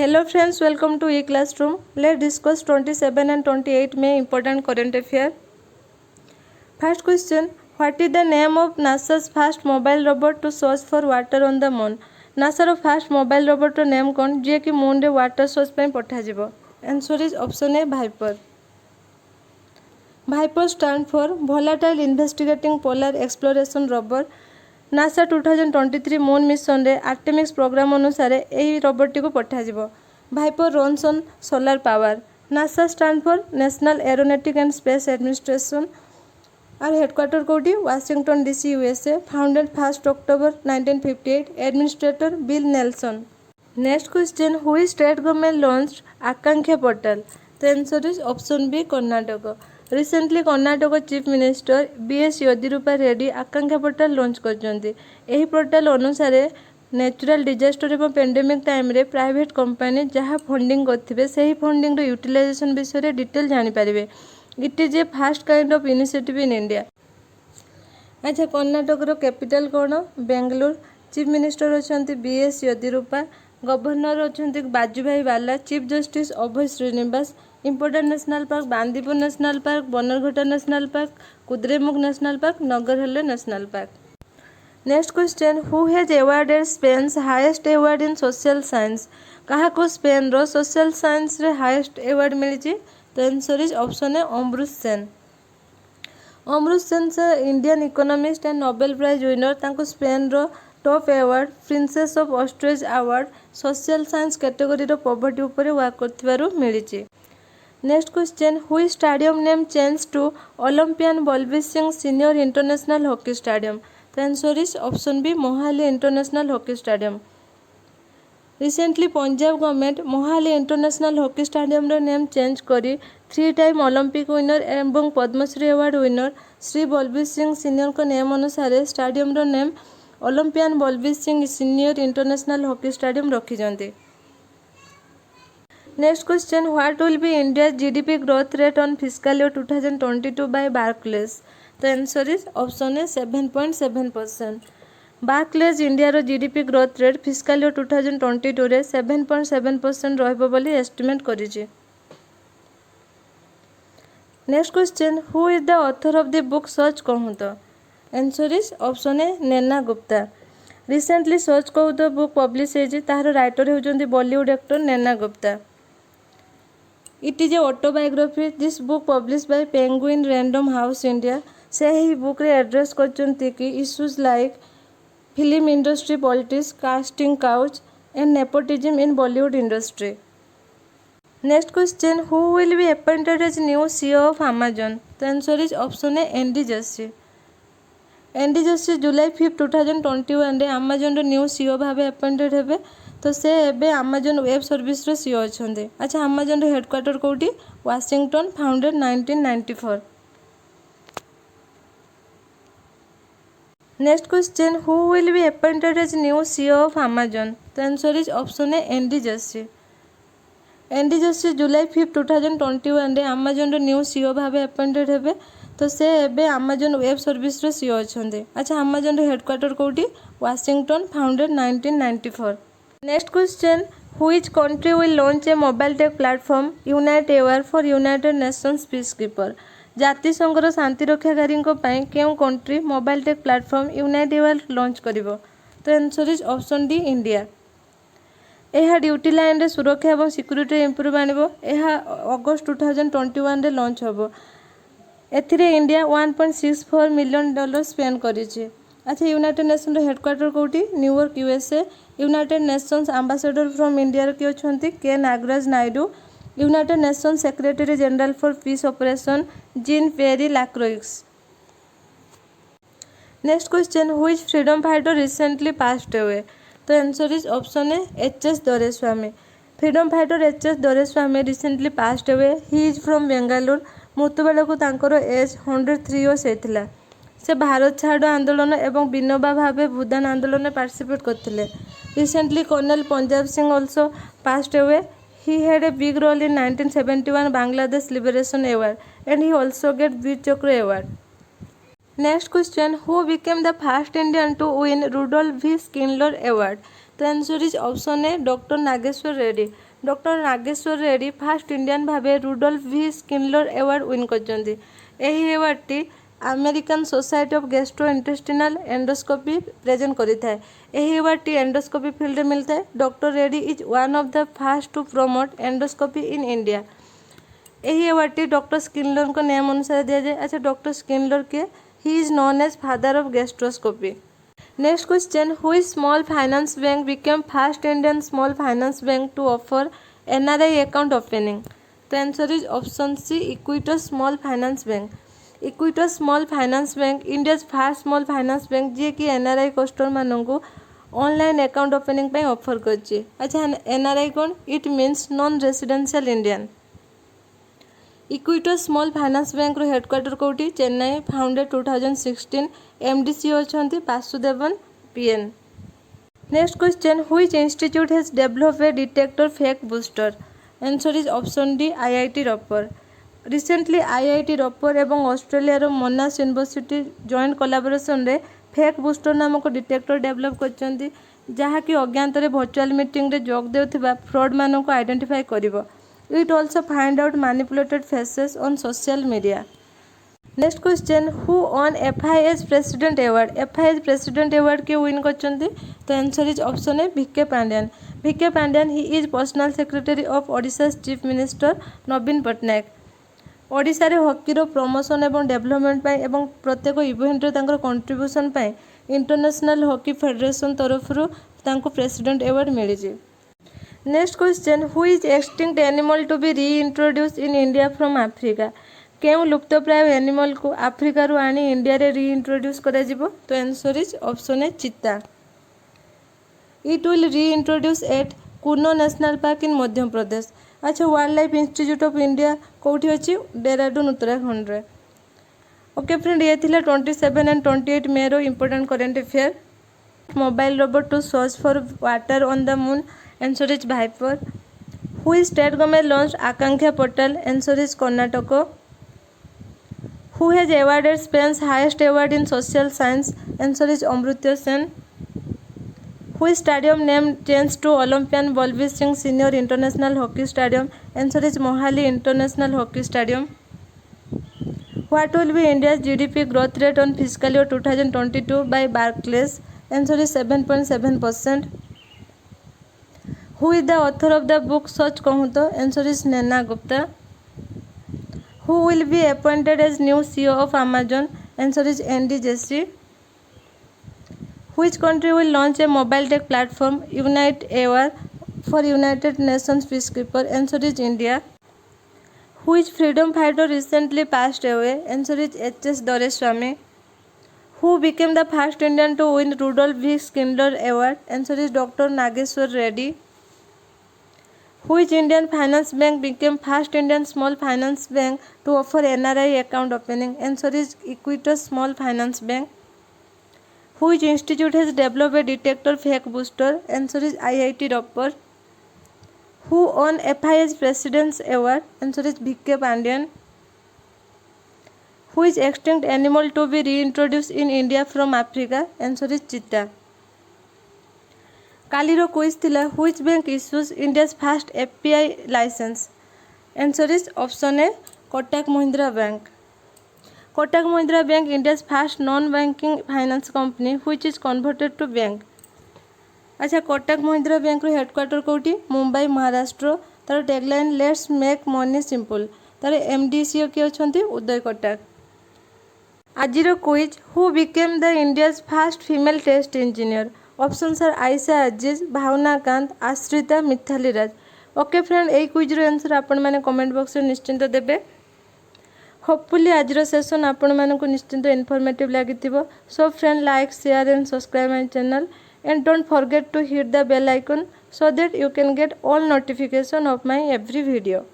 Hello friends, welcome to e-classroom. Let's discuss 27 and 28 May important current affair. First question, what is the name of NASA's first mobile robot to search for water on the moon? NASA row first mobile robot row name कौन जे कि moon रे water source पे पठा जिवो? Answer is option A, Viper. Viper stand for Volatile Investigating Polar Exploration Rover. NASA 2023 moon mission रे Artemis programme अनुसार यही robot को पठाଯିବ। VIPER runs on solar power. NASA stand for national aeronautic and space administration. आर headquarter कोठी Washington DC USA. Founded 1 October 1958। Administrator Bill Nelson. Next question, which state government launched Aakanksha portal? The answer is option B, Karnataka. Recently Karnataka chief minister BS Yediyurappa Reddy Aakanksha portal launch करछन्ती। एही portal अनुसार natural disaster एवं pandemic time रे private company जहाँ funding करथिबे सही funding रो utilisation विषय रे डिटेल जानि पारिबे। It is a first kind of initiative in India. अच्छा, कर्नाटक रो कैपिटल कोन? बेंगलुरु। चीफ मिनिस्टर अछन्ती बीएस येदियुरप्पा। गवर्नर अछन्ती Vajubhai Vala. Chief justice Abhay Shreeniwas. Important national park Bandipur national park, Bannerghatta national park, Kudremukh national park, Nagarahole national park. Next question, who has awarded Spain's highest award in social science? कहा को Spain रो social science रे highest award मिली? The answer is option A, Amartya Sen. Amartya Sen से Indian economist and Nobel prize winner. तांको Spain रो top award princess of Asturias award social science category रो poverty ऊपर वर्क करथिबारु मिली। Next question, which stadium name change to Olympian Balbir Singh senior international hockey stadium? The answer is option B, Mohali international hockey stadium. Recently Punjab government Mohali international hockey stadium रो name change करी 3 time Olympic winner एवं Padmashri award winner Shri Balbir Singh senior को name अनुसार stadium रो name Olympian Balbir Singh senior international hockey stadium रखी। Next question, what will be India's GDP growth rate on fiscal year 2022 by Barclays? The answer is option A, 7.7%. Barclays India रो GDP growth rate fiscal year 2022 रे 7.7% रहबो बोली estimate करिछि। Next question, who is the author of the book Sach कहूँ तो? Answer is option A, Naina Gupta. Recently Sach कहूँ तो book publish होइछि। ताहार राइटर होउछन्ती Bollywood actor Neena Gupta. It is a autobiography. This book published by Penguin Random House India. से ही book रे address करचन्ती कि issues like film industry, politics, casting couch and nepotism in Bollywood industry. Next question, who will be appointed as new CEO of Amazon? The answer is option A, Andy Jassy. Andy Jassy जुलाई 5, 2021 रे Amazon रो new CEO भाबे appointed हेबे। तो से एबे Amazon web service रो CEO अछन्ते। अच्छा, अमेजन रो हेडक्वार्टर कोठी? Washington. Founded 1994। Next question, who will be appointed as new CEO of Amazon? The answer is option A, Andy Jassy. Andy Jassy जुलाई 5, 2021 रे अमेजन रो न्यू सीईओ भाबे appointed हेबे। तो से एबे अमेजन वेब सर्विस रो सीईओ अछन्ते। अच्छा, अमेजन रो हेडक्वार्टर कोठी? Washington. Founded 1994। Next question, which country will launch a mobile tech platform unite aware for united nations peacekeeper? जातिसंघर शांतिरक्षाकारी केउं country mobile tech platform unite aware launch करिवो? तो answer is option D, India. यह duty line रे सुरक्षा और security improve आनिबो। यह अगस्त 2021 रे लॉन्च होबो। एथिरे इंडिया $1.64 मिलियन स्पेंड करिछि। अच्छा, यूनाइटेड नेशन रो हेडक्वार्टर कोठी? New York USA. United nations ambassador from India रो किए अछंती? K Nagaraj Naidu. United nations secretary general for peace operation Jean Pierre Lacroix. Next question, which freedom fighter recently passed away? तो answer is option A, H S. Doreswamy. Freedom fighter H S. Doreswamy recently passed away. He is from Bengaluru. मृत्यु बेलू तांकर as 103 years होता। से भारत छाड़ आंदोलन एवं विनोबा भावे भूदान आंदोलन में पार्टिसिपेट करते। Recently colonel Punjab Singh also passed away. He had a big role in 1971 Bangladesh liberation award and he also get Vir Chakra award. Next question, who became the first Indian to win Rudolf V Schindler award? तो answer is option A doctor Nageshwar Reddy. Doctor Nageshwar Reddy first Indian भावे Rudolf V Schindler award win करछन्ती। एही अवार्डटी American society of gastrointestinal endoscopy present करिथाय। एही अवार्डटी endoscopy field में मिलता है। Doctor Reddy is one of the fast to promote endoscopy in India. यही अवार्डटी डॉक्टर स्किनलर को नाम अनुसार दिया जाए। अच्छा, डॉक्टर स्किनलर के he is known as father of gastroscopy. Next question, which small finance bank became first Indian small finance bank to offer NRI account opening. तो answer is option C Equitas small finance bank. Equitas small finance bank India first small finance bank जी कि NRI customer मानू online account opening पे offer करछि। अच्छा, NRI कौन? It means non residential Indian. Equitas small finance bank रो headquarter कोठी? Chennai. Founded 2016। MD CEO अछंती Vasudevan P N. Next question, which institute has developed a detector fake booster. Answer is option D IIT Ropar. Recently IIT Ropar एवं Australia रो Monash university joint collaboration रे fake booster नामक detector develop करछंती, जहाँकि अज्ञात virtual meeting रे जोग देउथिबा फ्रॉड मानक आइडेंटिफाई करिवो। It also find out manipulated faces on social media. Next question, who won FIH President Award? FIH President Award के win करचंती? तो answer is option A V K Pandian. V K Pandian he is personal secretary of Odisha chief minister Naveen Patnaik. Odisha रे hockey रो promotion एवं development पाई एवं प्रत्येक event रे तांकर कंट्रीब्यूशन पाई इंटरनेशनल हॉकी फेडरेशन तरफरु तांको प्रेसिडेंट अवार्ड मिली। Next question, who is extinct animal to be reintroduce in India from Africa. केउ लुप्तप्राय एनिमल को आफ्रिका रु आनी इंडिया रे रीइंट्रोड्यूस करा जिवो। तो answer is option A cheetah. It will reintroduce at Kuno national park in Madhya Pradesh. अच्छा, wild life institute of India कोठी अछि? डेहराडून उत्तराखंड रे। ओके फ्रेंड, ये थिला 27 एंड 28 मे रो important current affair. Mobile robot to search for water on the moon. Answer is Viper. Which state government launched Akanksha portal? Answer is Karnataka. Who has awarded Spain's highest award in social science? Answer is Amrutya Sen. Which stadium name changed to Olympian Balbir Singh Senior International Hockey Stadium? Answer is Mohali International Hockey Stadium. What will be India's GDP growth rate on fiscal year 2022 by Barclays? Answer is 7.7%. Who is the author of the book Sach Kahun To? Answer is Nena Gupta. Who will be appointed as new CEO of Amazon? Answer is Andy Jassy. Which country will launch a mobile tech platform Unite AOR for United Nations Peacekeeper? Answer is India. Which freedom fighter recently passed away? Answer is H.S. Doraiswamy. Who became the first Indian to win Rudolph V. Schindler Award? Answer is Dr. Nageshwar Reddy. Which Indian finance bank became first Indian small finance bank to offer NRI account opening? Answer is Equitas Small Finance Bank. Which institute has developed a detector fake booster? Answer is IIT Roper. Who won FIH President's Award? Answer is V.K. Pandian. Which extinct animal to be reintroduced in India from Africa? Answer is cheetah. कालीरो quiz थिला, which bank issues India's first FPI licence? Answer is option A Kotak Mahindra bank. Kotak Mahindra bank India's first non banking finance company which is converted to bank. अच्छा, Kotak Mahindra bank रो headquarter कोठी? मुंबई महाराष्ट्र। तार tagline let's make money simple. तार MD CEO के अछंती उदय कोटक। आजिरो quiz, who became the India's first female test engineer? Option are Ayesha Aziz, Bhavna Kant, Ashrita, Mithali Raj. Okay friend, यही quiz रो answer आपण माने कमेंट बॉक्स रे निश्चिंत देबे। होपफुली आज सेशन आपण मानक निश्चिंत इनफॉर्मेटिव लागिथिबो। So friend, like, share and subscribe my channel and don't forget to hit the bell icon so that you can get all notification of my every video.